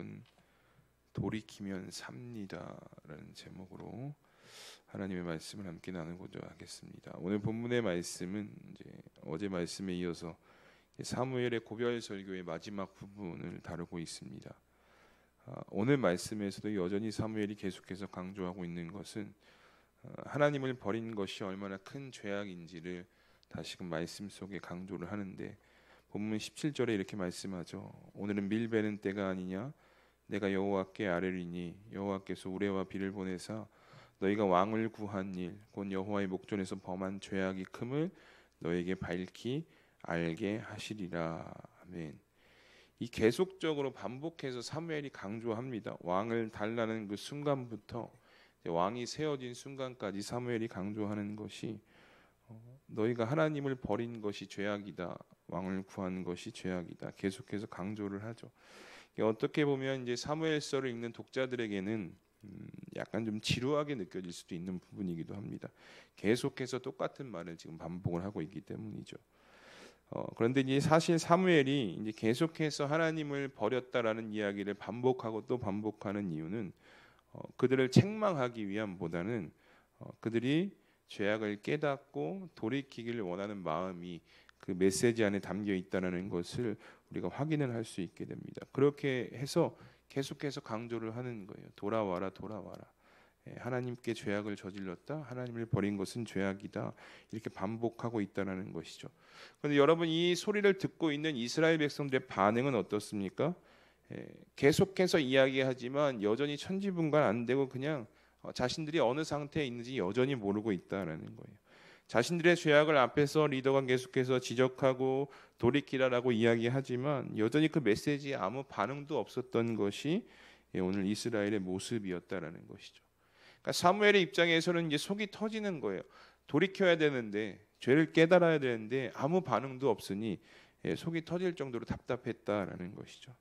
제목은 돌이키면 삽니다라는 제목으로 하나님의 말씀을 함께 나누고자 하겠습니다. 오늘 본문의 말씀은 이제 어제 말씀에 이어서 사무엘의 고별 설교의 마지막 부분을 다루고 있습니다. 오늘 말씀에서도 여전히 사무엘이 계속해서 강조하고 있는 것은 하나님을 버린 것이 얼마나 큰 죄악인지를 다시금 말씀 속에 강조를 하는데, 본문 17절에 이렇게 말씀하죠. 오늘은 밀 베는 때가 아니냐, 내가 여호와께 아뢰리니 여호와께서 우레와 비를 보내사 너희가 왕을 구한 일 곧 여호와의 목전에서 범한 죄악이 큼을 너에게 밝히 알게 하시리라. 아멘. 이 계속적으로 반복해서 사무엘이 강조합니다. 왕을 달라는 그 순간부터 왕이 세워진 순간까지 사무엘이 강조하는 것이 너희가 하나님을 버린 것이 죄악이다, 왕을 구한 것이 죄악이다, 계속해서 강조를 하죠. 어떻게 보면 이제 사무엘서를 읽는 독자들에게는 약간 좀 지루하게 느껴질 수도 있는 부분이기도 합니다. 계속해서 똑같은 말을 지금 반복을 하고 있기 때문이죠. 그런데 이제 사실 사무엘이 이제 계속해서 하나님을 버렸다라는 이야기를 반복하고 또 반복하는 이유는 그들을 책망하기 위함보다는 그들이 죄악을 깨닫고 돌이키기를 원하는 마음이 그 메시지 안에 담겨 있다는 것을 우리가 확인을 할 수 있게 됩니다. 그렇게 해서 계속해서 강조를 하는 거예요. 돌아와라, 돌아와라. 하나님께 죄악을 저질렀다, 하나님을 버린 것은 죄악이다, 이렇게 반복하고 있다는 것이죠. 그런데 여러분, 이 소리를 듣고 있는 이스라엘 백성들의 반응은 어떻습니까? 계속해서 이야기하지만 여전히 천지분간 안 되고 그냥 자신들이 어느 상태에 있는지 여전히 모르고 있다는 거예요. 자신들의 죄악을 앞에서 리더가 계속해서 지적하고 돌이키라라고 이야기하지만 여전히 그 메시지에 아무 반응도 없었던 것이 오늘 이스라엘의 모습이었다라는 것이죠. 그러니까 사무엘의 입장에서는 이제 속이 터지는 거예요. 돌이켜야 되는데, 죄를 깨달아야 되는데 아무 반응도 없으니 속이 터질 정도로 답답했다라는 것이죠.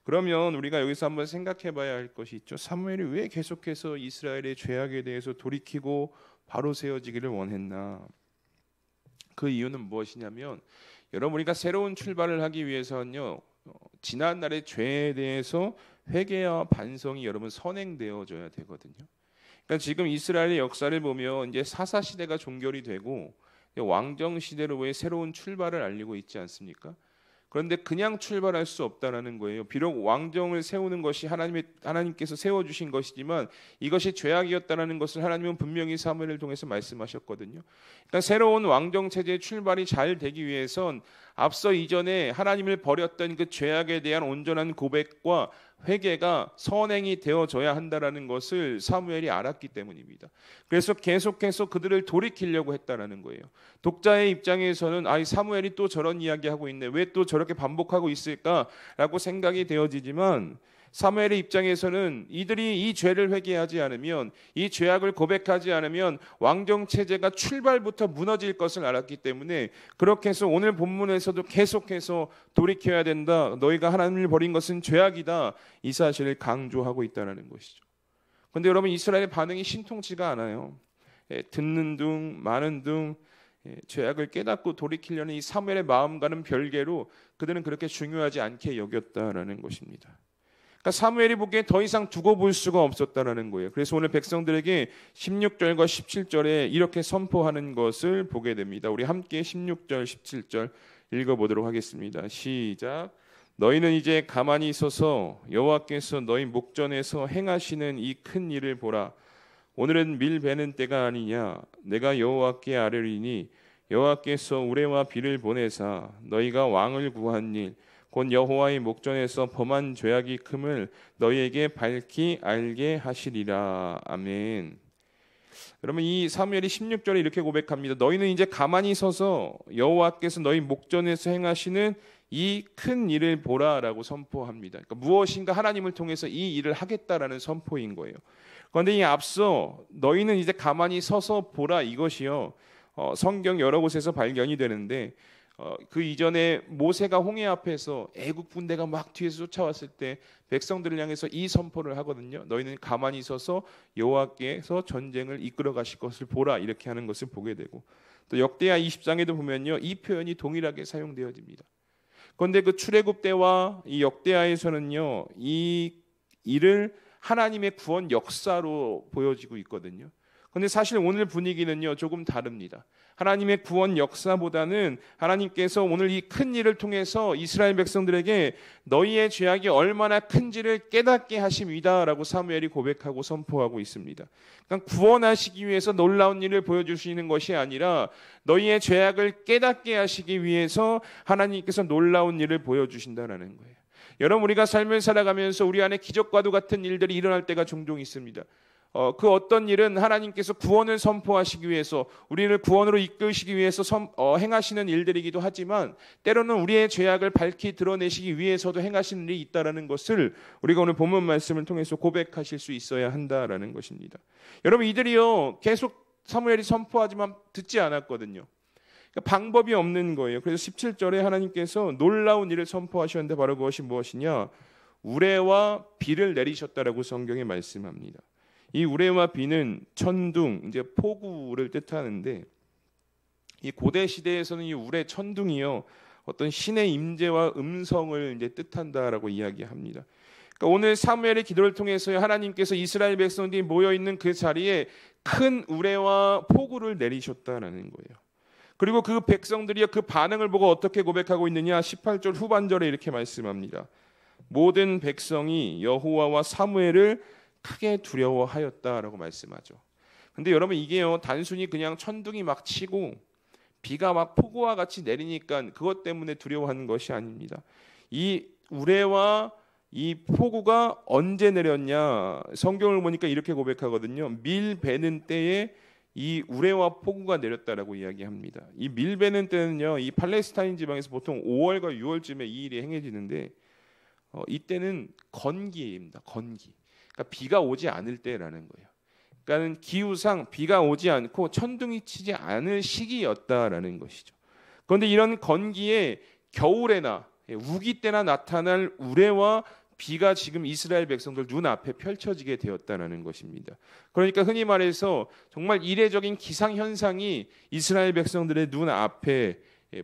그러면 우리가 여기서 한번 생각해 봐야 할 것이 있죠. 사무엘이 왜 계속해서 이스라엘의 죄악에 대해서 돌이키고 바로 세워지기를 원했나? 그 이유는 무엇이냐면, 여러분, 우리가 새로운 출발을 하기 위해서는요, 지난 날의 죄에 대해서 회개와 반성이 여러분 선행되어져야 되거든요. 그러니까 지금 이스라엘의 역사를 보면 이제 사사 시대가 종결이 되고 왕정 시대로의 새로운 출발을 알리고 있지 않습니까? 그런데 그냥 출발할 수 없다라는 거예요. 비록 왕정을 세우는 것이 하나님께서 세워주신 것이지만 이것이 죄악이었다라는 것을 하나님은 분명히 사무엘을 통해서 말씀하셨거든요. 그러니까 새로운 왕정 체제의 출발이 잘 되기 위해선 앞서 이전에 하나님을 버렸던 그 죄악에 대한 온전한 고백과 회개가 선행이 되어져야 한다라는 것을 사무엘이 알았기 때문입니다. 그래서 계속해서 그들을 돌이키려고 했다라는 거예요. 독자의 입장에서는 사무엘이 또 저런 이야기하고 있네, 왜 또 저렇게 반복하고 있을까라고 생각이 되어지지만, 사무엘의 입장에서는 이들이 이 죄를 회개하지 않으면, 이 죄악을 고백하지 않으면 왕정 체제가 출발부터 무너질 것을 알았기 때문에 그렇게 해서 오늘 본문에서도 계속해서 돌이켜야 된다, 너희가 하나님을 버린 것은 죄악이다, 이 사실을 강조하고 있다는 것이죠. 그런데 여러분, 이스라엘의 반응이 신통치가 않아요. 듣는 둥 마는 둥 죄악을 깨닫고 돌이키려는 이 사무엘의 마음과는 별개로 그들은 그렇게 중요하지 않게 여겼다라는 것입니다. 그러니까 사무엘이 보기에 더 이상 두고 볼 수가 없었다라는 거예요. 그래서 오늘 백성들에게 16절과 17절에 이렇게 선포하는 것을 보게 됩니다. 우리 함께 16절 17절 읽어보도록 하겠습니다. 시작. 너희는 이제 가만히 있어서 여호와께서 너희 목전에서 행하시는 이 큰 일을 보라. 오늘은 밀 베는 때가 아니냐, 내가 여호와께 아뢰리니 여호와께서 우레와 비를 보내사 너희가 왕을 구한 일 곧 여호와의 목전에서 범한 죄악이 큼을 너희에게 밝히 알게 하시리라. 아멘. 여러분, 이 사무엘이 16절에 이렇게 고백합니다. 너희는 이제 가만히 서서 여호와께서 너희 목전에서 행하시는 이 큰 일을 보라라고 선포합니다. 그러니까 무엇인가 하나님을 통해서 이 일을 하겠다라는 선포인 거예요. 그런데 이 앞서 너희는 이제 가만히 서서 보라, 이것이요, 성경 여러 곳에서 발견이 되는데, 그 이전에 모세가 홍해 앞에서 애국 군대가 막 뒤에서 쫓아왔을 때 백성들을 향해서 이 선포를 하거든요. 너희는 가만히 서서 여호와께서 전쟁을 이끌어 가실 것을 보라, 이렇게 하는 것을 보게 되고, 또 역대하 20장에도 보면요, 이 표현이 동일하게 사용되어집니다. 그런데 그 출애굽 때와 이 역대하에서는요, 이 일을 하나님의 구원 역사로 보여지고 있거든요. 그런데 사실 오늘 분위기는요, 조금 다릅니다. 하나님의 구원 역사보다는 하나님께서 오늘 이 큰 일을 통해서 이스라엘 백성들에게 너희의 죄악이 얼마나 큰지를 깨닫게 하심이다라고 사무엘이 고백하고 선포하고 있습니다. 그러니까 구원하시기 위해서 놀라운 일을 보여주시는 것이 아니라 너희의 죄악을 깨닫게 하시기 위해서 하나님께서 놀라운 일을 보여주신다라는 거예요. 여러분, 우리가 삶을 살아가면서 우리 안에 기적과도 같은 일들이 일어날 때가 종종 있습니다. 그 어떤 일은 하나님께서 구원을 선포하시기 위해서, 우리를 구원으로 이끄시기 위해서 행하시는 일들이기도 하지만, 때로는 우리의 죄악을 밝히 드러내시기 위해서도 행하시는 일이 있다라는 것을 우리가 오늘 본문 말씀을 통해서 고백하실 수 있어야 한다라는 것입니다. 여러분, 이들이요, 계속 사무엘이 선포하지만 듣지 않았거든요. 그러니까 방법이 없는 거예요. 그래서 17절에 하나님께서 놀라운 일을 선포하셨는데 바로 그것이 무엇이냐? 우레와 비를 내리셨다라고 성경에 말씀합니다. 이 우레와 비는 천둥, 이제 폭우를 뜻하는데, 이 고대 시대에서는 이 우레 천둥이요, 어떤 신의 임재와 음성을 이제 뜻한다라고 이야기합니다. 그러니까 오늘 사무엘의 기도를 통해서 하나님께서 이스라엘 백성들이 모여 있는 그 자리에 큰 우레와 폭우를 내리셨다라는 거예요. 그리고 그 백성들이 그 반응을 보고 어떻게 고백하고 있느냐? 18절 후반절에 이렇게 말씀합니다. 모든 백성이 여호와와 사무엘을 크게 두려워하였다라고 말씀하죠. 근데 여러분, 이게요, 단순히 그냥 천둥이 막 치고 비가 막 폭우와 같이 내리니까 그것 때문에 두려워하는 것이 아닙니다. 이 우레와 이 폭우가 언제 내렸냐? 성경을 보니까 이렇게 고백하거든요. 밀 베는 때에 이 우레와 폭우가 내렸다라고 이야기합니다. 이 밀 베는 때는요, 이 팔레스타인 지방에서 보통 5월과 6월쯤에 이 일이 행해지는데, 이때는 건기입니다. 건기. 그러니까 비가 오지 않을 때라는 거예요. 그러니까 기후상 비가 오지 않고 천둥이 치지 않을 시기였다라는 것이죠. 그런데 이런 건기에 겨울에나 우기 때나 나타날 우레와 비가 지금 이스라엘 백성들 눈앞에 펼쳐지게 되었다는 것입니다. 그러니까 흔히 말해서 정말 이례적인 기상현상이 이스라엘 백성들의 눈앞에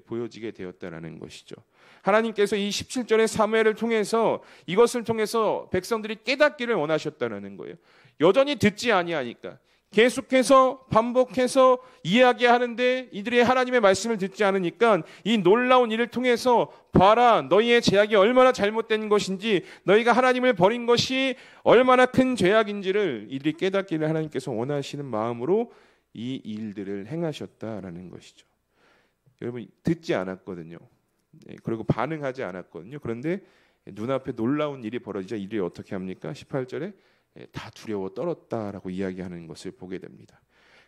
보여지게 되었다는 것이죠. 하나님께서 이 17절의 사무엘을 통해서 이것을 통해서 백성들이 깨닫기를 원하셨다는 거예요. 여전히 듣지 아니하니까 계속해서 반복해서 이야기하는데 이들이 하나님의 말씀을 듣지 않으니까 이 놀라운 일을 통해서 봐라, 너희의 죄악이 얼마나 잘못된 것인지, 너희가 하나님을 버린 것이 얼마나 큰 죄악인지를 이들이 깨닫기를 하나님께서 원하시는 마음으로 이 일들을 행하셨다라는 것이죠. 여러분, 듣지 않았거든요. 그리고 반응하지 않았거든요. 그런데 눈앞에 놀라운 일이 벌어지자 이들이 어떻게 합니까? 18절에 다 두려워 떨었다라고 이야기하는 것을 보게 됩니다.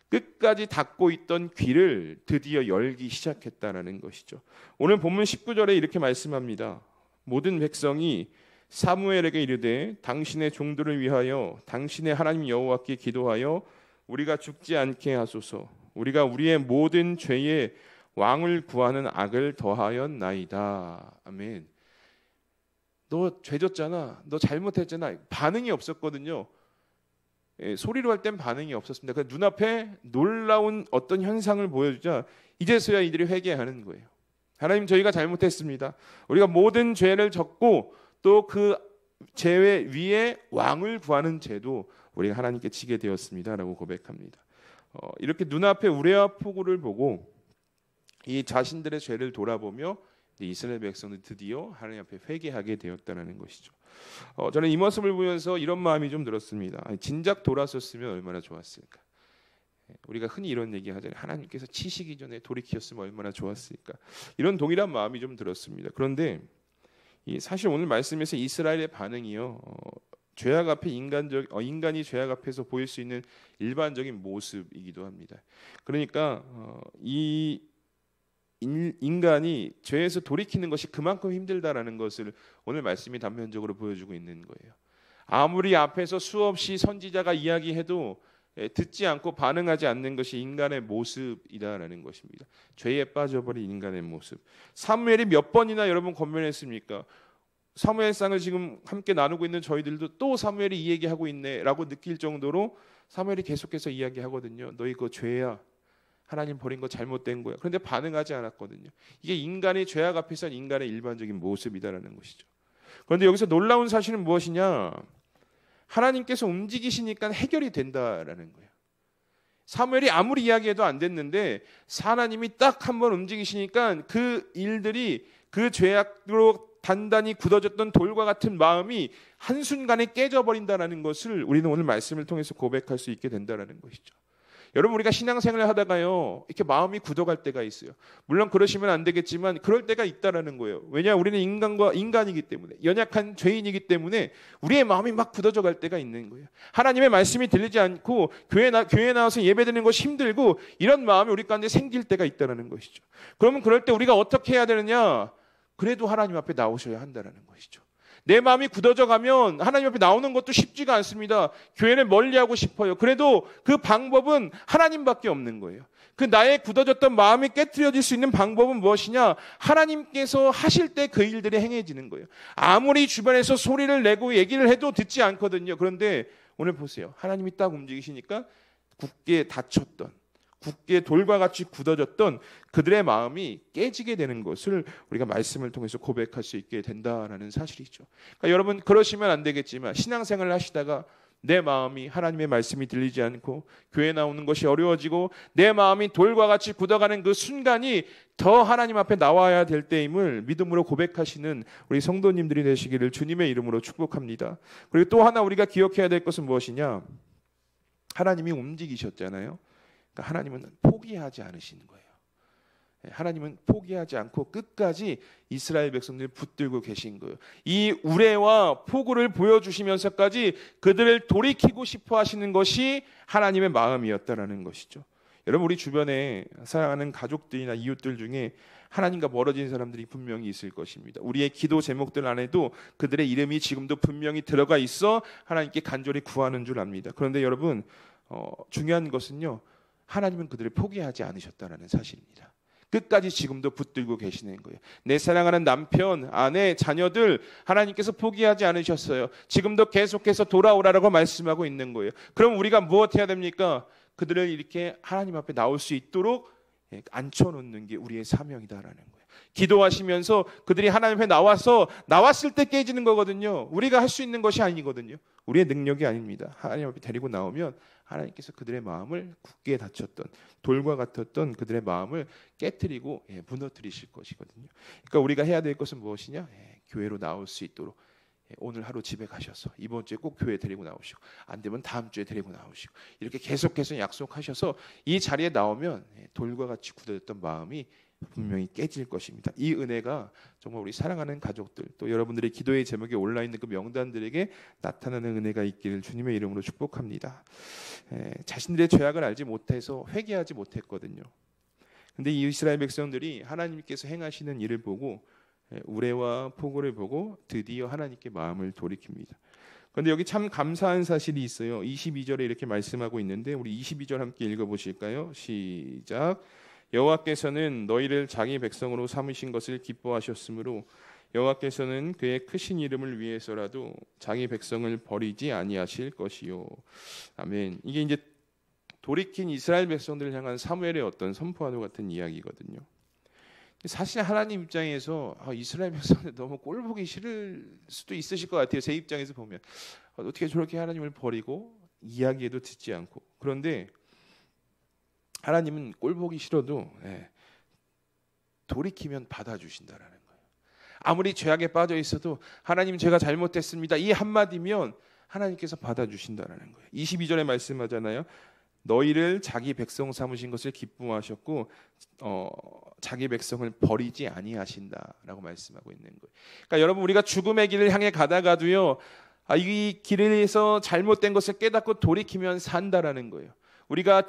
끝까지 닫고 있던 귀를 드디어 열기 시작했다라는 것이죠. 오늘 본문 19절에 이렇게 말씀합니다. 모든 백성이 사무엘에게 이르되 당신의 종들을 위하여 당신의 하나님 여호와께 기도하여 우리가 죽지 않게 하소서. 우리가 우리의 모든 죄에 왕을 구하는 악을 더하였나이다. 아멘. 너 죄졌잖아. 너 잘못했잖아. 반응이 없었거든요. 소리로 할 땐 반응이 없었습니다. 그 눈앞에 놀라운 어떤 현상을 보여주자 이제서야 이들이 회개하는 거예요. 하나님, 저희가 잘못했습니다. 우리가 모든 죄를 졌고 또 그 죄 위에 왕을 구하는 죄도 우리가 하나님께 지게 되었습니다라고 고백합니다. 이렇게 눈앞에 우레와 폭우를 보고 이 자신들의 죄를 돌아보며 이스라엘 백성들이 드디어 하나님 앞에 회개하게 되었다는 것이죠. 저는 이 모습을 보면서 이런 마음이 좀 들었습니다. 진작 돌아섰으면 얼마나 좋았을까. 우리가 흔히 이런 얘기 하잖아요. 하나님께서 치시기 전에 돌이켰으면 얼마나 좋았을까. 이런 동일한 마음이 좀 들었습니다. 그런데 사실 오늘 말씀에서 이스라엘의 반응이요, 죄악 앞에 인간이 죄악 앞에서 보일 수 있는 일반적인 모습이기도 합니다. 그러니까 이 인간이 죄에서 돌이키는 것이 그만큼 힘들다라는 것을 오늘 말씀이 단편적으로 보여주고 있는 거예요. 아무리 앞에서 수없이 선지자가 이야기해도 듣지 않고 반응하지 않는 것이 인간의 모습이다라는 것입니다. 죄에 빠져버린 인간의 모습. 사무엘이 몇 번이나 여러분 권면했습니까? 사무엘상을 지금 함께 나누고 있는 저희들도 또 사무엘이 이 얘기하고 있네라고 느낄 정도로 사무엘이 계속해서 이야기하거든요. 너희 그 죄야. 하나님 버린 거 잘못된 거야. 그런데 반응하지 않았거든요. 이게 인간의 죄악 앞에서 인간의 일반적인 모습이다라는 것이죠. 그런데 여기서 놀라운 사실은 무엇이냐? 하나님께서 움직이시니까 해결이 된다라는 거예요. 사무엘이 아무리 이야기해도 안 됐는데 하나님이 딱 한번 움직이시니까 그 일들이 그 죄악으로 단단히 굳어졌던 돌과 같은 마음이 한순간에 깨져버린다는 것을 우리는 오늘 말씀을 통해서 고백할 수 있게 된다는 것이죠. 여러분, 우리가 신앙생활을 하다가요, 이렇게 마음이 굳어갈 때가 있어요. 물론 그러시면 안 되겠지만 그럴 때가 있다라는 거예요. 왜냐, 우리는 인간이기 때문에, 연약한 죄인이기 때문에 우리의 마음이 막 굳어져 갈 때가 있는 거예요. 하나님의 말씀이 들리지 않고 교회 나와서 예배드리는 것이 힘들고 이런 마음이 우리 가운데 생길 때가 있다는 것이죠. 그러면 그럴 때 우리가 어떻게 해야 되느냐? 그래도 하나님 앞에 나오셔야 한다는 것이죠. 내 마음이 굳어져 가면 하나님 앞에 나오는 것도 쉽지가 않습니다. 교회를 멀리하고 싶어요. 그래도 그 방법은 하나님밖에 없는 거예요. 그 나의 굳어졌던 마음이 깨트려질 수 있는 방법은 무엇이냐? 하나님께서 하실 때 그 일들이 행해지는 거예요. 아무리 주변에서 소리를 내고 얘기를 해도 듣지 않거든요. 그런데 오늘 보세요. 하나님이 딱 움직이시니까 굳게 돌과 같이 굳어졌던 그들의 마음이 깨지게 되는 것을 우리가 말씀을 통해서 고백할 수 있게 된다라는 사실이죠. 그러니까 여러분, 그러시면 안 되겠지만 신앙생활을 하시다가 내 마음이 하나님의 말씀이 들리지 않고 교회 나오는 것이 어려워지고 내 마음이 돌과 같이 굳어가는 그 순간이 더 하나님 앞에 나와야 될 때임을 믿음으로 고백하시는 우리 성도님들이 되시기를 주님의 이름으로 축복합니다. 그리고 또 하나 우리가 기억해야 될 것은 무엇이냐? 하나님이 움직이셨잖아요. 그러니까 하나님은 포기하지 않으시는 거예요. 하나님은 포기하지 않고 끝까지 이스라엘 백성들을 붙들고 계신 거예요. 이 우레와 포구를 보여주시면서까지 그들을 돌이키고 싶어 하시는 것이 하나님의 마음이었다라는 것이죠. 여러분, 우리 주변에 사랑하는 가족들이나 이웃들 중에 하나님과 멀어진 사람들이 분명히 있을 것입니다. 우리의 기도 제목들 안에도 그들의 이름이 지금도 분명히 들어가 있어 하나님께 간절히 구하는 줄 압니다. 그런데 여러분, 중요한 것은요, 하나님은 그들을 포기하지 않으셨다는 사실입니다. 끝까지 지금도 붙들고 계시는 거예요. 내 사랑하는 남편, 아내, 자녀들 하나님께서 포기하지 않으셨어요. 지금도 계속해서 돌아오라라고 말씀하고 있는 거예요. 그럼 우리가 무엇 해야 됩니까? 그들을 이렇게 하나님 앞에 나올 수 있도록 앉혀놓는 게 우리의 사명이다라는 거예요. 기도하시면서 그들이 하나님 앞에 나왔을 때 깨지는 거거든요. 우리가 할 수 있는 것이 아니거든요. 우리의 능력이 아닙니다. 하나님 앞에 데리고 나오면 하나님께서 그들의 마음을 굳게 닫혔던 돌과 같았던 그들의 마음을 깨트리고 무너뜨리실 것이거든요. 그러니까 우리가 해야 될 것은 무엇이냐? 교회로 나올 수 있도록 오늘 하루 집에 가셔서 이번 주에 꼭 교회 데리고 나오시고 안 되면 다음 주에 데리고 나오시고 이렇게 계속해서 약속하셔서 이 자리에 나오면 돌과 같이 굳어졌던 마음이 분명히 깨질 것입니다. 이 은혜가 정말 우리 사랑하는 가족들 또 여러분들의 기도의 제목에 올라 있는 그 명단들에게 나타나는 은혜가 있기를 주님의 이름으로 축복합니다. 자신들의 죄악을 알지 못해서 회개하지 못했거든요. 근데 이 이스라엘 백성들이 하나님께서 행하시는 일을 보고 우레와 포고를 보고 드디어 하나님께 마음을 돌이킵니다. 그런데 여기 참 감사한 사실이 있어요. 22절에 이렇게 말씀하고 있는데 우리 22절 함께 읽어보실까요? 시작. 여호와께서는 너희를 자기 백성으로 삼으신 것을 기뻐하셨으므로 여호와께서는 그의 크신 이름을 위해서라도 자기 백성을 버리지 아니하실 것이요. 아멘. 이게 이제 돌이킨 이스라엘 백성들을 향한 사무엘의 어떤 선포와도 같은 이야기거든요. 사실 하나님 입장에서 이스라엘 백성들 너무 꼴보기 싫을 수도 있으실 것 같아요. 제 입장에서 보면 어떻게 저렇게 하나님을 버리고 이야기해도 듣지 않고. 그런데 하나님은 꼴보기 싫어도 돌이키면 받아주신다라는 거예요. 아무리 죄악에 빠져 있어도 하나님 제가 잘못했습니다. 이 한마디면 하나님께서 받아주신다라는 거예요. 22절에 말씀하잖아요. 너희를 자기 백성 삼으신 것을 기뻐하셨고 자기 백성을 버리지 아니하신다라고 말씀하고 있는 거예요. 그러니까 여러분 우리가 죽음의 길을 향해 가다가도요. 이 길에서 잘못된 것을 깨닫고 돌이키면 산다라는 거예요. 우리가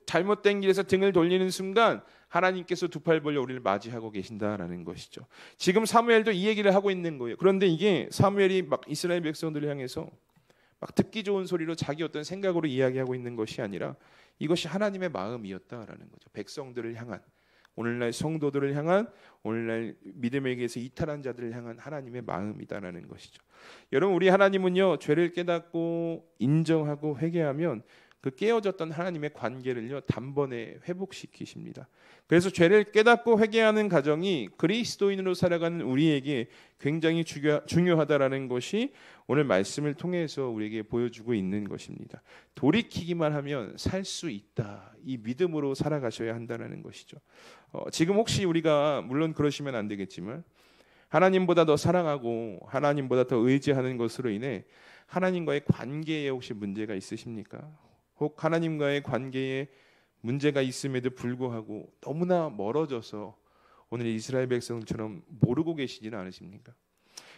잘못된 길에서 등을 돌리는 순간 하나님께서 두 팔 벌려 우리를 맞이하고 계신다라는 것이죠. 지금 사무엘도 이 얘기를 하고 있는 거예요. 그런데 이게 사무엘이 막 이스라엘 백성들을 향해서 막 듣기 좋은 소리로 자기 어떤 생각으로 이야기하고 있는 것이 아니라 이것이 하나님의 마음이었다라는 거죠. 백성들을 향한, 오늘날 성도들을 향한, 오늘날 믿음에 의해서 이탈한 자들을 향한 하나님의 마음이다라는 것이죠. 여러분 우리 하나님은요 죄를 깨닫고 인정하고 회개하면 그 깨어졌던 하나님의 관계를요 단번에 회복시키십니다. 그래서 죄를 깨닫고 회개하는 과정이 그리스도인으로 살아가는 우리에게 굉장히 중요하다라는 것이 오늘 말씀을 통해서 우리에게 보여주고 있는 것입니다. 돌이키기만 하면 살 수 있다. 이 믿음으로 살아가셔야 한다는 것이죠. 지금 혹시 우리가 물론 그러시면 안 되겠지만 하나님보다 더 사랑하고 하나님보다 더 의지하는 것으로 인해 하나님과의 관계에 혹시 문제가 있으십니까? 혹 하나님과의 관계에 문제가 있음에도 불구하고 너무나 멀어져서 오늘 이스라엘 백성처럼 모르고 계시지는 않으십니까?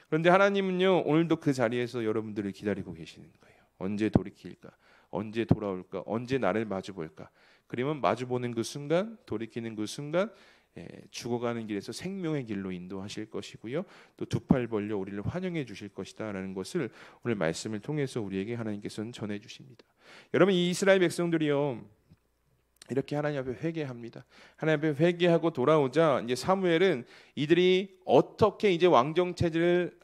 그런데 하나님은요 오늘도 그 자리에서 여러분들을 기다리고 계시는 거예요. 언제 돌이킬까? 언제 돌아올까? 언제 나를 마주볼까? 그러면 마주보는 그 순간, 돌이키는 그 순간 죽어가는 길에서 생명의 길로 인도하실 것이고요. 또 두 팔 벌려 우리를 환영해 주실 것이다라는 것을 오늘 말씀을 통해서 우리에게 하나님께서는 전해 주십니다. 여러분 이 이스라엘 백성들이요 이렇게 하나님 앞에 회개합니다. 하나님 앞에 회개하고 돌아오자 이제 사무엘은 이들이 어떻게 이제 왕정 체제를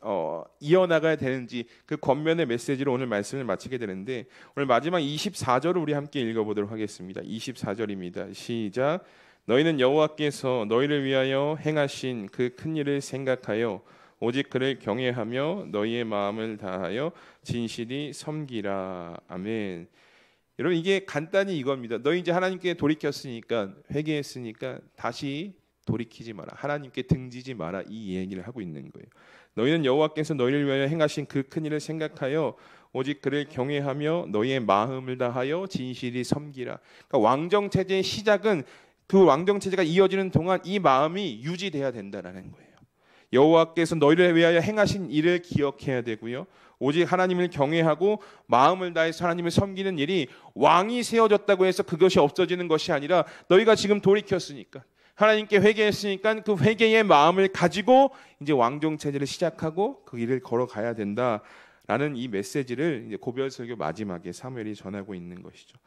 이어나가야 되는지 그 권면의 메시지로 오늘 말씀을 마치게 되는데 오늘 마지막 24절을 우리 함께 읽어보도록 하겠습니다. 24절입니다. 시작. 너희는 여호와께서 너희를 위하여 행하신 그 큰 일을 생각하여 오직 그를 경외하며 너희의 마음을 다하여 진실이 섬기라. 아멘. 여러분 이게 간단히 이겁니다. 너희 이제 하나님께 돌이켰으니까 회개했으니까 다시 돌이키지 마라. 하나님께 등지지 마라. 이 얘기를 하고 있는 거예요. 너희는 여호와께서 너희를 위하여 행하신 그 큰 일을 생각하여 오직 그를 경외하며 너희의 마음을 다하여 진실이 섬기라. 그러니까 왕정 체제의 시작은 그 왕정 체제가 이어지는 동안 이 마음이 유지돼야 된다라는 거예요. 여호와께서 너희를 위하여 행하신 일을 기억해야 되고요. 오직 하나님을 경외하고 마음을 다해서 하나님을 섬기는 일이 왕이 세워졌다고 해서 그것이 없어지는 것이 아니라 너희가 지금 돌이켰으니까 하나님께 회개했으니까 그 회개의 마음을 가지고 이제 왕정 체제를 시작하고 그 일을 걸어가야 된다라는 이 메시지를 이제 고별 설교 마지막에 사무엘이 전하고 있는 것이죠.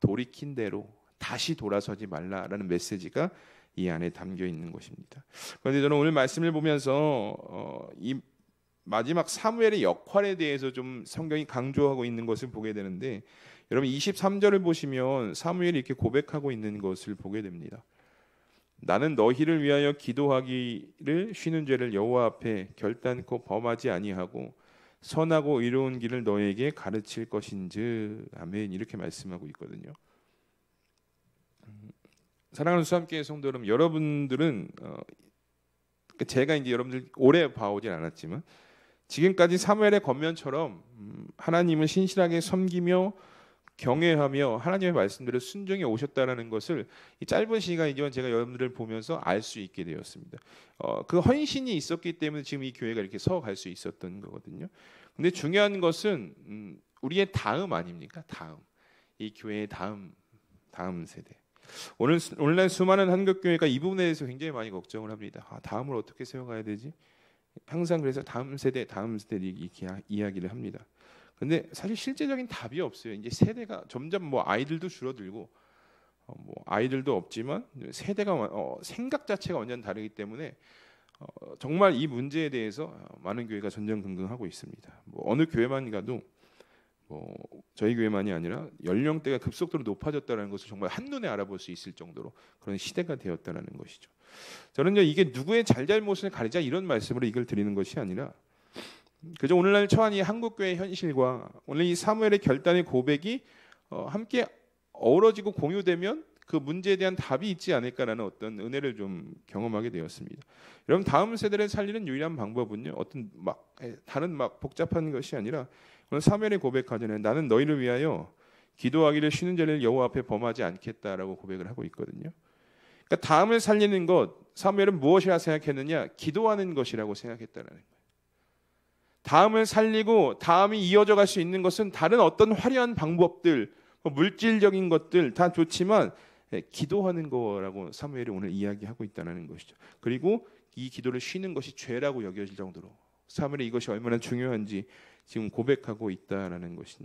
돌이킨 대로 다시 돌아서지 말라라는 메시지가 이 안에 담겨 있는 것입니다. 그런데 저는 오늘 말씀을 보면서 이 마지막 사무엘의 역할에 대해서 좀 성경이 강조하고 있는 것을 보게 되는데 여러분 23절을 보시면 사무엘이 이렇게 고백하고 있는 것을 보게 됩니다. 나는 너희를 위하여 기도하기를 쉬는 죄를 여호와 앞에 결단코 범하지 아니하고 선하고 의로운 길을 너에게 가르칠 것인즉 아멘 이렇게 말씀하고 있거든요. 사랑하는 수함교회 성도 여러분, 여러분들은 제가 이제 여러분들 오래 봐오진 않았지만 지금까지 사무엘의 권면처럼 하나님을 신실하게 섬기며 경외하며 하나님의 말씀대로 순종해 오셨다라는 것을 이 짧은 시간이지만 제가 여러분들을 보면서 알 수 있게 되었습니다. 그 헌신이 있었기 때문에 지금 이 교회가 이렇게 서갈 수 있었던 거거든요. 근데 중요한 것은 우리의 다음 아닙니까? 다음 이 교회의 다음 세대. 오늘날 수많은 한국교회가 이 부분에 대해서 굉장히 많이 걱정을 합니다. 다음을 어떻게 세워가야 되지? 항상 그래서 다음 세대 이렇게 이야기를 합니다. 근데 사실 실제적인 답이 없어요. 이제 세대가 점점 뭐 아이들도 줄어들고 뭐 아이들도 없지만 세대가 생각 자체가 완전 다르기 때문에 정말 이 문제에 대해서 많은 교회가 전전긍긍하고 있습니다. 뭐 어느 교회만 가도 뭐 저희 교회만이 아니라 연령대가 급속도로 높아졌다는 것을 정말 한눈에 알아볼 수 있을 정도로 그런 시대가 되었다는 것이죠. 저는 이게 누구의 잘잘못을 가리자 이런 말씀으로 이걸 드리는 것이 아니라 그저 오늘날 처한 이 한국교회의 현실과 오늘 이 사무엘의 결단의 고백이 함께 어우러지고 공유되면 그 문제에 대한 답이 있지 않을까라는 어떤 은혜를 좀 경험하게 되었습니다. 여러분 다음 세대를 살리는 유일한 방법은요 어떤 다른 복잡한 것이 아니라 오늘 사무엘의 고백하잖아요. 나는 너희를 위하여 기도하기를 쉬는 죄를 여호와 앞에 범하지 않겠다라고 고백을 하고 있거든요. 그러니까 다음을 살리는 것 사무엘은 무엇이라 생각했느냐? 기도하는 것이라고 생각했다는 거예요. 다음을 살리고 다음이 이어져 갈 수 있는 것은 다른 어떤 화려한 방법들, 물질적인 것들 다 좋지만 기도하는 거라고 사무엘이 오늘 이야기하고 있다는 것이죠. 그리고 이 기도를 쉬는 것이 죄라고 여겨질 정도로 사무엘이 이것이 얼마나 중요한지 지금 고백하고 있다라는 것이죠.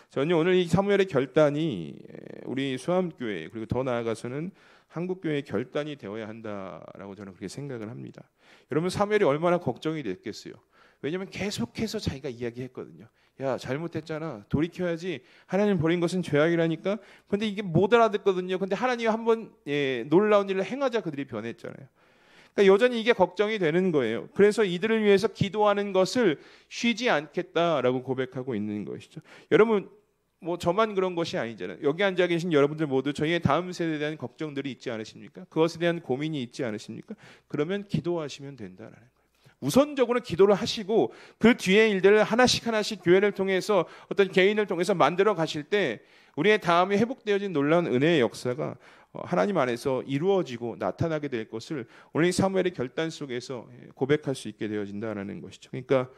저는 오늘 이 사무엘의 결단이 우리 수암교회 그리고 더 나아가서는 한국교회의 결단이 되어야 한다라고 저는 그렇게 생각을 합니다. 여러분 사무엘이 얼마나 걱정이 됐겠어요. 왜냐하면 계속해서 자기가 이야기했거든요. 야, 잘못했잖아. 돌이켜야지. 하나님 버린 것은 죄악이라니까. 근데 이게 못 알아듣거든요. 근데 하나님이 한번 놀라운 일을 행하자 그들이 변했잖아요. 그러니까 여전히 이게 걱정이 되는 거예요. 그래서 이들을 위해서 기도하는 것을 쉬지 않겠다라고 고백하고 있는 것이죠. 여러분, 뭐 저만 그런 것이 아니잖아요. 여기 앉아 계신 여러분들 모두 저희의 다음 세대에 대한 걱정들이 있지 않으십니까? 그것에 대한 고민이 있지 않으십니까? 그러면 기도하시면 된다라는 거예요. 우선적으로 기도를 하시고 그 뒤에 일들을 하나씩 하나씩 교회를 통해서 어떤 개인을 통해서 만들어 가실 때 우리의 다음에 회복되어진 놀라운 은혜의 역사가 하나님 안에서 이루어지고 나타나게 될 것을 오늘 이 사무엘의 결단 속에서 고백할 수 있게 되어진다는 것이죠. 그러니까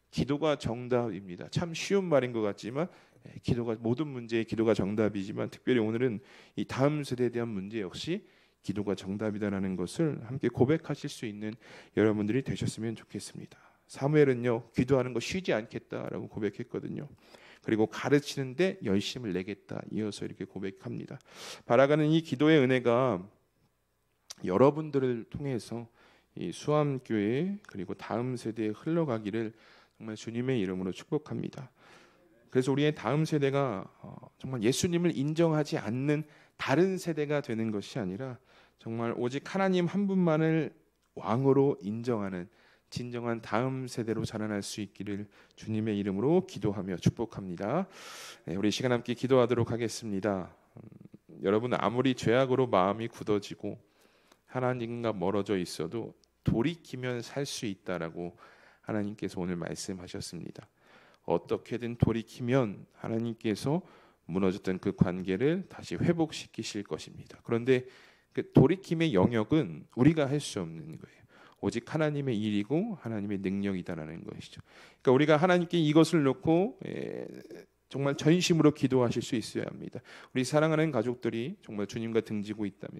기도가 정답입니다. 참 쉬운 말인 것 같지만 기도가 모든 문제의 기도가 정답이지만 특별히 오늘은 이 다음 세대에 대한 문제 역시 기도가 정답이다라는 것을 함께 고백하실 수 있는 여러분들이 되셨으면 좋겠습니다. 사무엘은요, 기도하는 거 쉬지 않겠다라고 고백했거든요. 그리고 가르치는데 열심을 내겠다 이어서 이렇게 고백합니다. 바라가는 이 기도의 은혜가 여러분들을 통해서 이 수암교회 그리고 다음 세대에 흘러가기를 정말 주님의 이름으로 축복합니다. 그래서 우리의 다음 세대가 정말 예수님을 인정하지 않는 다른 세대가 되는 것이 아니라 정말 오직 하나님 한 분만을 왕으로 인정하는 진정한 다음 세대로 자라날 수 있기를 주님의 이름으로 기도하며 축복합니다. 네, 우리 시간 함께 기도하도록 하겠습니다. 여러분, 아무리 죄악으로 마음이 굳어지고 하나님과 멀어져 있어도 돌이키면 살 수 있다라고 하나님께서 오늘 말씀하셨습니다. 어떻게든 돌이키면 하나님께서 무너졌던 그 관계를 다시 회복시키실 것입니다. 그런데 그 돌이킴의 영역은 우리가 할 수 없는 거예요. 오직 하나님의 일이고 하나님의 능력이다라는 것이죠. 그러니까 우리가 하나님께 이것을 놓고 정말 전심으로 기도하실 수 있어야 합니다. 우리 사랑하는 가족들이 정말 주님과 등지고 있다면,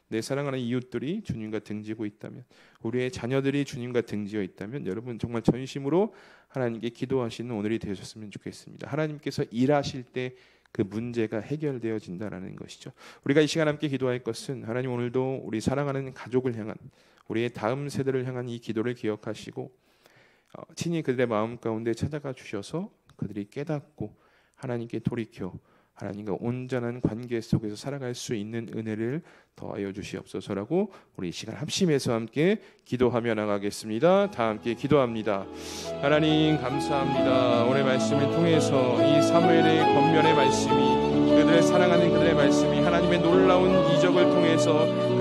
내 사랑하는 이웃들이 주님과 등지고 있다면, 우리의 자녀들이 주님과 등지어 있다면 여러분 정말 전심으로 하나님께 기도하시는 오늘이 되셨으면 좋겠습니다. 하나님께서 일하실 때 그 문제가 해결되어진다라는 것이죠. 우리가 이 시간 함께 기도할 것은 하나님 오늘도 우리 사랑하는 가족을 향한 우리의 다음 세대를 향한 이 기도를 기억하시고 친히 그들의 마음 가운데 찾아가 주셔서 그들이 깨닫고 하나님께 돌이켜 하나님과 온전한 관계 속에서 살아갈 수 있는 은혜를 더하여 주시옵소서라고 우리 이 시간 합심해서 함께 기도하며 나가겠습니다. 다 함께 기도합니다. 하나님 감사합니다. 오늘 말씀을 통해서 이 사무엘의 권면의 말씀이 그들을 사랑하는 그들의 말씀이 하나님의 놀라운 이적을 통해서